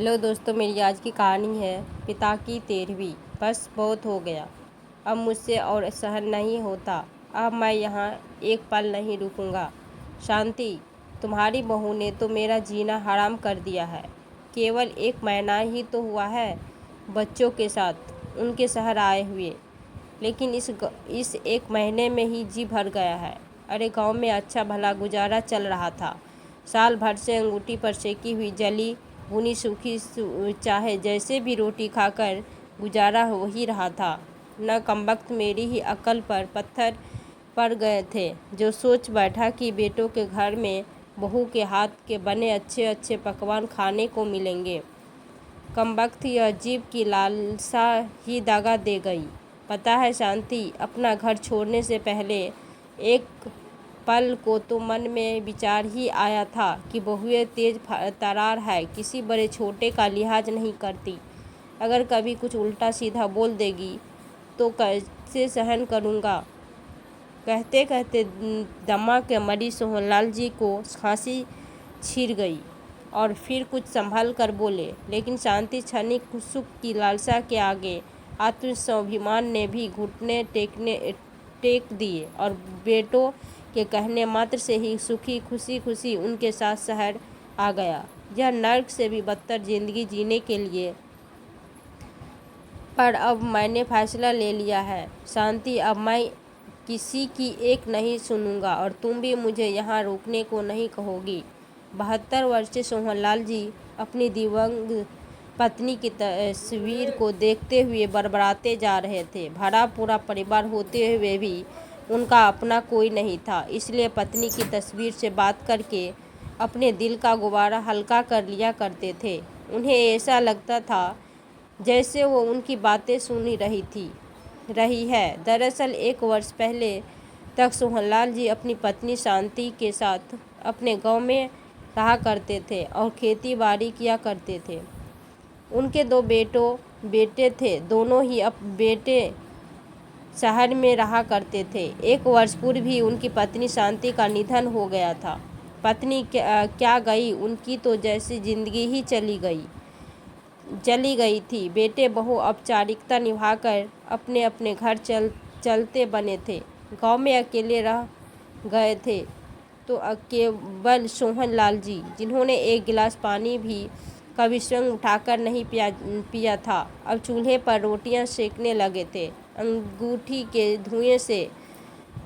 Hello दोस्तों, मेरी आज की कहानी है पिता की 13वीं। बस बहुत हो गया, अब मुझसे और सहन नहीं होता। अब मैं यहाँ एक पल नहीं रुकूंगा। शांति, तुम्हारी बहू ने तो मेरा जीना हराम कर दिया है। केवल 1 महीना ही तो हुआ है बच्चों के साथ उनके शहर आए हुए, लेकिन इस 1 महीने में ही जी भर गया है। अरे गांव में अच्छा भला गुजारा चल रहा था। साल भर से अंगूठी पर सेकी हुई जली भुनी सूखी चाहे जैसे भी रोटी खाकर गुजारा हो ही रहा था। न कमबख्त मेरी ही अक्ल पर पत्थर पड़ गए थे जो सोच बैठा कि बेटों के घर में बहू के हाथ के बने अच्छे अच्छे पकवान खाने को मिलेंगे। कमबख्त यह जीभ की लालसा ही दगा दे गई। पता है शांति, अपना घर छोड़ने से पहले एक पल को तो मन में विचार ही आया था कि बहुएं तेज तरार है, किसी बड़े छोटे का लिहाज नहीं करती। अगर कभी कुछ उल्टा सीधा बोल देगी तो कैसे सहन करूँगा। कहते कहते दमा के मरी सोहनलाल जी को खांसी छिड़ गई और फिर कुछ संभल कर बोले, लेकिन शांति क्षणिक सुख की लालसा के आगे आत्मस्वाभिमान ने भी घुटने टेक दिए और बेटों के कहने मात्र से ही सुखी खुशी खुशी उनके साथ शहर आ गया, यह नर्क से भी बदतर जिंदगी जीने के लिए। पर अब मैंने फैसला ले लिया है शांति, अब मैं किसी की एक नहीं सुनूंगा और तुम भी मुझे यहाँ रोकने को नहीं कहोगी। 72 वर्षीय सोहनलाल जी अपनी दिवंगत पत्नी की तस्वीर को देखते हुए बड़बड़ाते जा रहे थे। भरा पूरा परिवार होते हुए भी उनका अपना कोई नहीं था, इसलिए पत्नी की तस्वीर से बात करके अपने दिल का गुब्बारा हल्का कर लिया करते थे। उन्हें ऐसा लगता था जैसे वो उनकी बातें सुन रही है। दरअसल 1 वर्ष पहले तक सोहनलाल जी अपनी पत्नी शांति के साथ अपने गांव में रहा करते थे और खेती बाड़ी किया करते थे। उनके 2 बेटे थे, दोनों ही अब बेटे शहर में रहा करते थे। 1 वर्ष पूर्व ही उनकी पत्नी शांति का निधन हो गया था। पत्नी क्या गई, उनकी तो जैसी जिंदगी ही चली गई थी। बेटे बहू औपचारिकता निभाकर अपने अपने घर चलते बने थे। गांव में अकेले रह गए थे तो केवल सोहनलाल जी, जिन्होंने 1 गिलास पानी भी कभी स्वयं उठाकर नहीं पिया था, अब चूल्हे पर रोटियां सेकने लगे थे। अंगूठी के धुएं से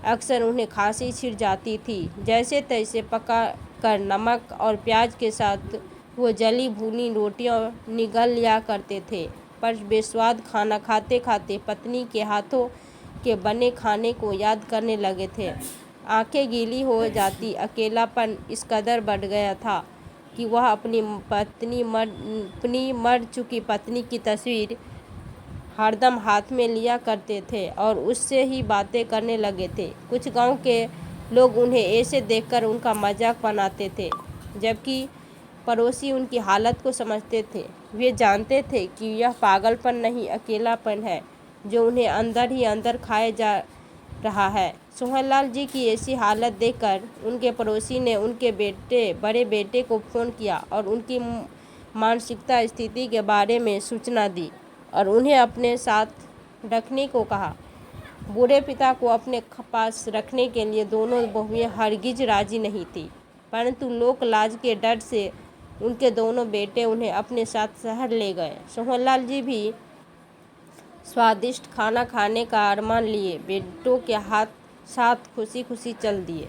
अक्सर उन्हें खांसी छिड़ जाती थी। जैसे तैसे पका कर नमक और प्याज के साथ वो जली भुनी रोटियां निगल लिया करते थे, पर बेस्वाद खाना खाते खाते पत्नी के हाथों के बने खाने को याद करने लगे थे। आंखें गीली हो जाती। अकेलापन इस कदर बढ़ गया था कि वह अपनी मर चुकी पत्नी की तस्वीर हरदम हाथ में लिया करते थे और उससे ही बातें करने लगे थे। कुछ गांव के लोग उन्हें ऐसे देखकर उनका मजाक बनाते थे, जबकि पड़ोसी उनकी हालत को समझते थे। वे जानते थे कि यह पागलपन नहीं, अकेलापन है जो उन्हें अंदर ही अंदर खाए जा रहा है। सोहनलाल जी की ऐसी हालत देखकर उनके पड़ोसी ने उनके बड़े बेटे को फ़ोन किया और उनकी मानसिकता स्थिति के बारे में सूचना दी और उन्हें अपने साथ रखने को कहा। बूढ़े पिता को अपने पास रखने के लिए दोनों बहुएं हरगिज राजी नहीं थी, परंतु लोक लाज के डर से उनके दोनों बेटे उन्हें अपने साथ शहर ले गए। सोहनलाल जी भी स्वादिष्ट खाना खाने का अरमान लिए बेटों के साथ खुशी खुशी चल दिए।